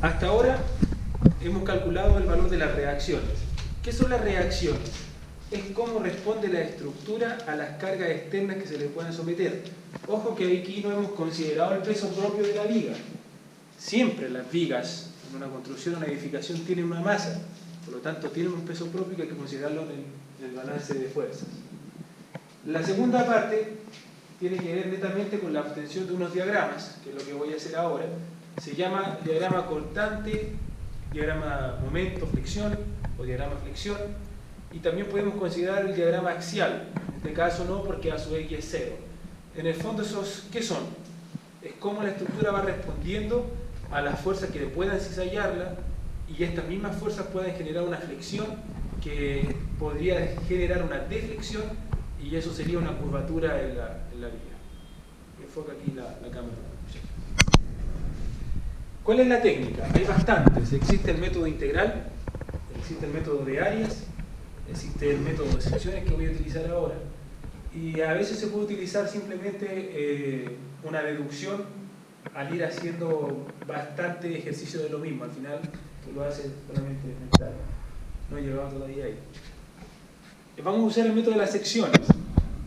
Hasta ahora hemos calculado el valor de las reacciones. ¿Qué son las reacciones? Es cómo responde la estructura a las cargas externas que se le puedan someter. Ojo que aquí no hemos considerado el peso propio de la viga. Siempre las vigas en una construcción, una edificación, tienen una masa. Por lo tanto, tienen un peso propio que hay que considerarlo en el balance de fuerzas. La segunda parte tiene que ver netamente con la obtención de unos diagramas, que es lo que voy a hacer ahora. Se llama diagrama cortante, diagrama momento, flexión o diagrama flexión. Y también podemos considerar el diagrama axial. En este caso no, porque A sub X es 0. En el fondo, esos, ¿qué son? Es cómo la estructura va respondiendo a las fuerzas que le puedan cizallarla, y estas mismas fuerzas pueden generar una flexión que podría generar una deflexión, y eso sería una curvatura en la viga. Enfoca aquí la cámara. ¿Cuál es la técnica? Hay bastantes. Existe el método integral, existe el método de áreas, existe el método de secciones que voy a utilizar ahora, y a veces se puede utilizar simplemente una deducción al ir haciendo bastante ejercicio de lo mismo. Al final tú lo haces solamente mental. No he llegado todavía ahí. Vamos a usar el método de las secciones.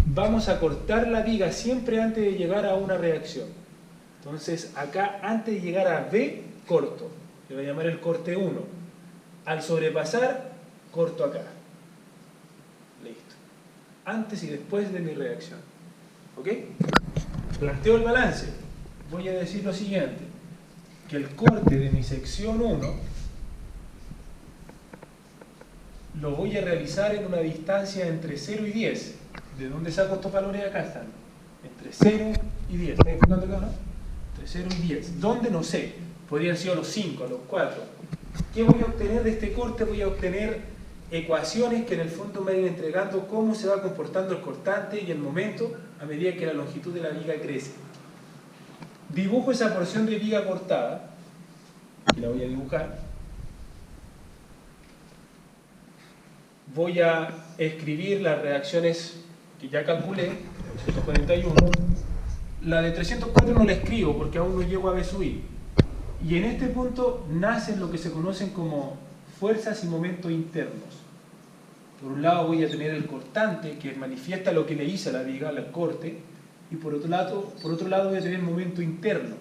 Vamos a cortar la viga siempre antes de llegar a una reacción. Entonces acá, antes de llegar a B, corto. Le voy a llamar el corte 1. Al sobrepasar, corto acá. Listo. Antes y después de mi reacción. ¿Ok? Planteo el balance. Voy a decir lo siguiente, que el corte de mi sección 1 lo voy a realizar en una distancia entre 0 y 10. ¿De dónde saco estos valores? Acá están. Entre 0 y 10. ¿Estás explicando acá, no? Entre 0 y 10. ¿Dónde? No sé. Podrían ser los 5, los 4. ¿Qué voy a obtener de este corte? Voy a obtener ecuaciones que en el fondo me van entregando cómo se va comportando el cortante y el momento a medida que la longitud de la viga crece. Dibujo esa porción de viga cortada, y la voy a dibujar. Voy a escribir las reacciones que ya calculé, 341. La de 304 no la escribo porque aún no llego a B sub I. Y en este punto nacen lo que se conocen como fuerzas y momentos internos. Por un lado voy a tener el cortante, que manifiesta lo que le hice a la viga, el corte, y por otro lado voy a tener el momento interno,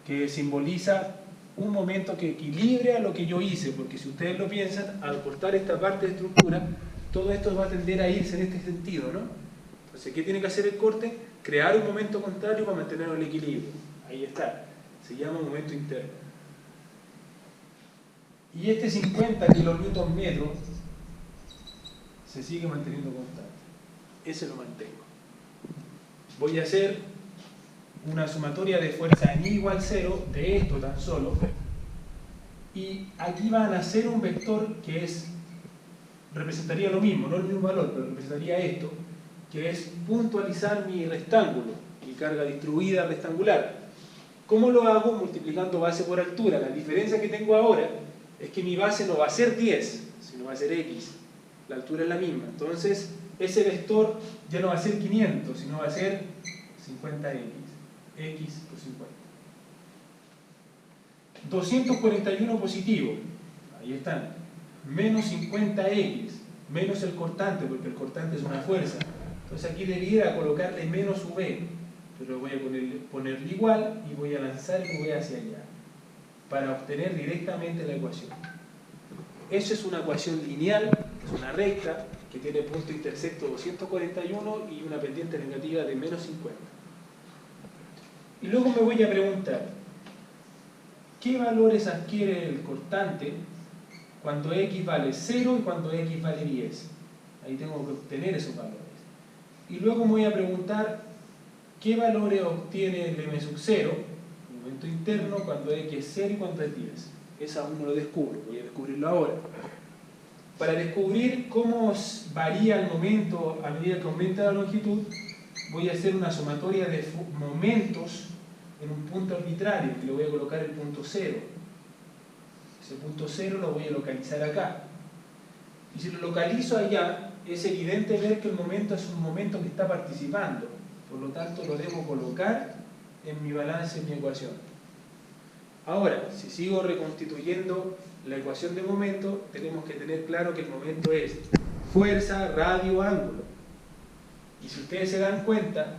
que simboliza un momento que equilibra lo que yo hice, porque si ustedes lo piensan, al cortar esta parte de estructura, todo esto va a tender a irse en este sentido, ¿no? Entonces, ¿qué tiene que hacer el corte? Crear un momento contrario para mantener el equilibrio. Ahí está. Se llama momento interno. Y este 50 kN se sigue manteniendo constante. Ese lo mantengo. Voy a hacer una sumatoria de fuerza en I igual 0 de esto tan solo, y aquí va a nacer un vector que representaría lo mismo, no el mismo valor, pero representaría esto, que es puntualizar mi rectángulo, mi carga distribuida rectangular. ¿Cómo lo hago? Multiplicando base por altura. La diferencia que tengo ahora es que mi base no va a ser 10, sino va a ser X. La altura es la misma. Entonces, ese vector ya no va a ser 500, sino va a ser 50X. X por 50. 241 positivo. Ahí están. Menos 50X. Menos el cortante, porque el cortante es una fuerza. Entonces aquí debiera colocarle menos V. Pero voy a ponerle igual y voy a lanzar el V hacia allá. Para obtener directamente la ecuación. Esa es una ecuación lineal, es una recta, que tiene punto intersecto 241 y una pendiente negativa de menos 50. Y luego me voy a preguntar, ¿qué valores adquiere el cortante cuando X vale 0 y cuando X vale 10? Ahí tengo que obtener esos valores. Y luego me voy a preguntar, ¿qué valores obtiene el M sub 0, el momento interno, cuando X es 0 y cuando es 10? Esa aún no lo descubro, voy a descubrirlo ahora. Para descubrir cómo varía el momento a medida que aumenta la longitud, voy a hacer una sumatoria de momentos en un punto arbitrario, que le voy a colocar el punto 0. Ese punto 0 lo voy a localizar acá. Y si lo localizo allá, es evidente ver que el momento es un momento que está participando. Por lo tanto, lo debo colocar en mi balance, en mi ecuación. Ahora, si sigo reconstituyendo la ecuación de momento, tenemos que tener claro que el momento es fuerza, radio, ángulo. Y si ustedes se dan cuenta,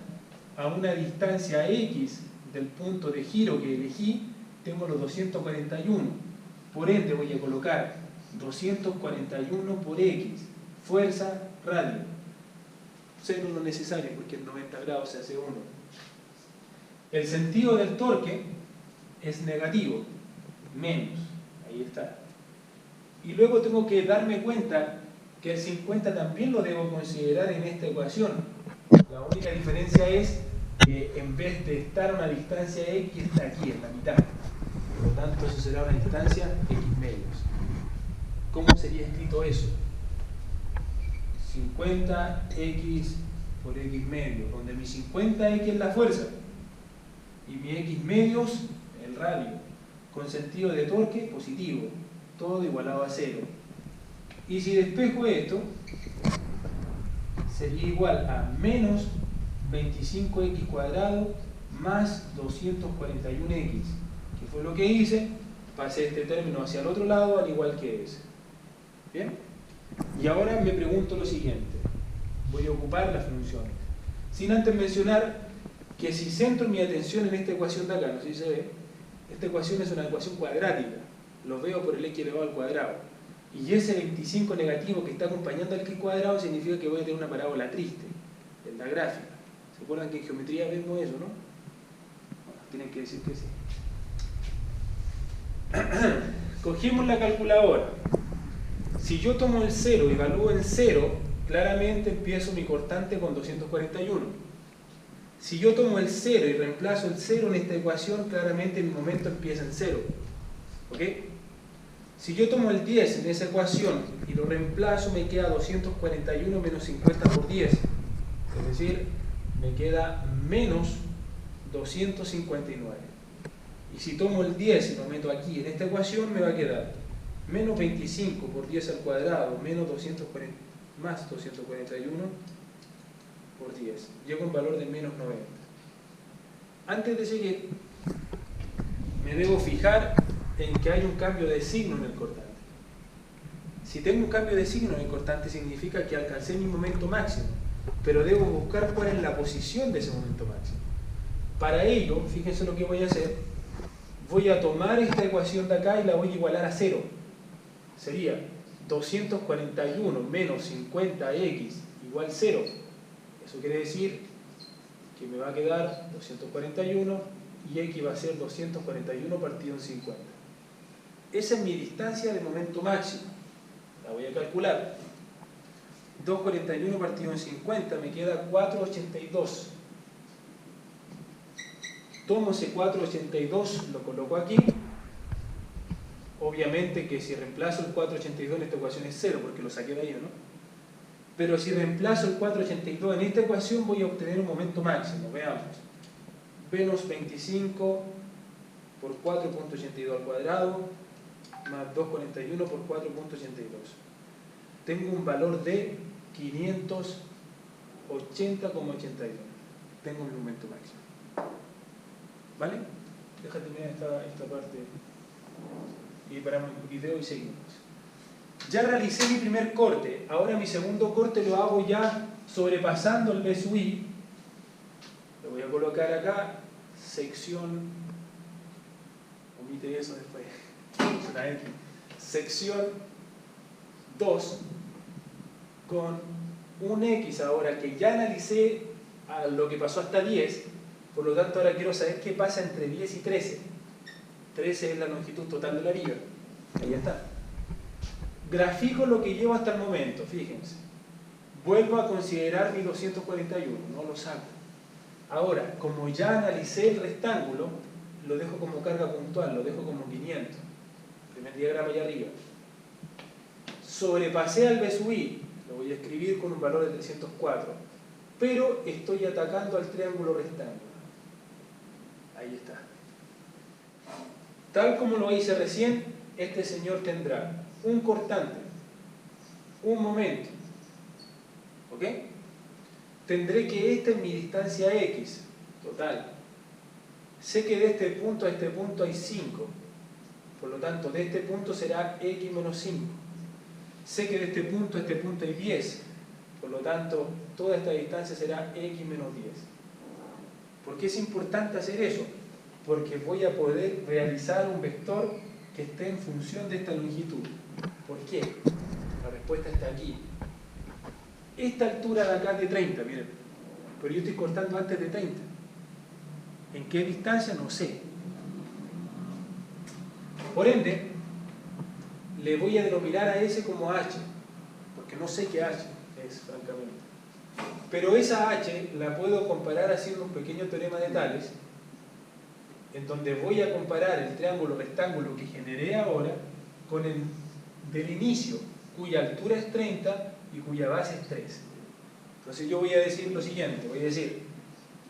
a una distancia X del punto de giro que elegí, tengo los 241. Por ende voy a colocar 241 por X, fuerza, radio. Seno no necesario porque en 90 grados se hace 1. El sentido del torque es negativo, menos, ahí está. Y luego tengo que darme cuenta que el 50 también lo debo considerar en esta ecuación. La única diferencia es que en vez de estar a una distancia X, está aquí, en la mitad. Por lo tanto, eso será una distancia X medios. ¿Cómo sería escrito eso? 50X por X medios, donde mi 50X es la fuerza y mi X medios el radio, con sentido de torque positivo, todo igualado a 0. Y si despejo esto, sería igual a menos 25x cuadrado más 241x, que fue lo que hice. Pasé este término hacia el otro lado al igual que ese. ¿Bien? Y ahora me pregunto lo siguiente. Voy a ocupar las funciones, sin antes mencionar que si centro mi atención en esta ecuación de acá, no sé si se ve, esta ecuación es una ecuación cuadrática, lo veo por el x elevado al cuadrado, y ese 25 negativo que está acompañando al x cuadrado significa que voy a tener una parábola triste en la gráfica. ¿Se acuerdan que en geometría vemos eso, no? Bueno, tienen que decir que sí. Cogimos la calculadora. Si yo tomo el 0 y evalúo en 0, claramente empiezo mi cortante con 241. Si yo tomo el 0 y reemplazo el 0 en esta ecuación, claramente mi momento empieza en 0. ¿Ok? Si yo tomo el 10 en esa ecuación y lo reemplazo, me queda 241 menos 50 por 10. Es decir, me queda menos 259. Y si tomo el 10 y lo meto aquí en esta ecuación, me va a quedar menos 25 por 10 al cuadrado, menos 240, más 241 por 10. Llego a un valor de menos 90. Antes de seguir, me debo fijar en que hay un cambio de signo en el cortante. Si tengo un cambio de signo en el cortante, significa que alcancé mi momento máximo, pero debo buscar cuál es la posición de ese momento máximo. Para ello, fíjense lo que voy a hacer. Voy a tomar esta ecuación de acá y la voy a igualar a 0. Sería 241 menos 50x igual 0. Eso quiere decir que me va a quedar 241 y x va a ser 241 partido en 50. Esa es mi distancia de momento máximo. La voy a calcular. 241 partido en 50 me queda 482. Tomo ese 482, lo coloco aquí. Obviamente que si reemplazo el 482 en esta ecuación es 0, porque lo saqué de ahí, ¿no? Pero si reemplazo el 482 en esta ecuación, voy a obtener un momento máximo. Veamos. Menos 25 por 4.82 al cuadrado, más 241 por 4.82. Tengo un valor de 580,82. Tengo mi momento máximo. ¿Vale? Déjate terminar esta parte y paramos el video y seguimos. Ya realicé mi primer corte, ahora mi segundo corte lo hago ya sobrepasando el BSUI. Lo voy a colocar acá, sección, omite eso después, sección 2, con un X ahora que ya analicé a lo que pasó hasta 10, por lo tanto ahora quiero saber qué pasa entre 10 y 13. 13 es la longitud total de la viga. Ahí está. Grafico lo que llevo hasta el momento, fíjense. Vuelvo a considerar mi 241, no lo saco. Ahora, como ya analicé el rectángulo, lo dejo como carga puntual, lo dejo como 500. Primer diagrama allá arriba. Sobrepasé al BSUI, lo voy a escribir con un valor de 304, pero estoy atacando al triángulo rectángulo. Ahí está. Tal como lo hice recién, este señor tendrá un cortante, un momento, ¿ok? Tendré que esta es mi distancia X, total. Sé que de este punto a este punto hay 5, lo tanto de este punto será x menos 5. Sé que de este punto a este punto hay 10, por lo tanto toda esta distancia será x menos 10. ¿Por qué es importante hacer eso? Porque voy a poder realizar un vector que esté en función de esta longitud. ¿Por qué? La respuesta está aquí. Esta altura de acá es de 30, miren, pero yo estoy cortando antes de 30. ¿En qué distancia? No sé. Por ende, le voy a denominar a S como H, porque no sé qué H es, francamente. Pero esa H la puedo comparar haciendo un pequeño teorema de Tales, en donde voy a comparar el triángulo rectángulo que generé ahora con el del inicio, cuya altura es 30 y cuya base es 3. Entonces yo voy a decir lo siguiente, voy a decir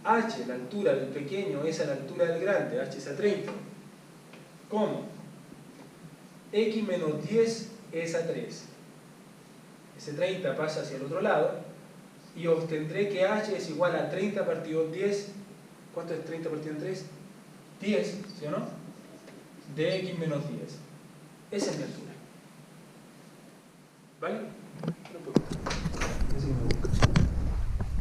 H, la altura del pequeño es a la altura del grande, H es a 30. ¿Cómo? X menos 10 es a 3. Ese 30 pasa hacia el otro lado y obtendré que H es igual a 30 partido 10. ¿Cuánto es 30 partido 3? 10, ¿sí o no? De X menos 10. Esa es mi altura.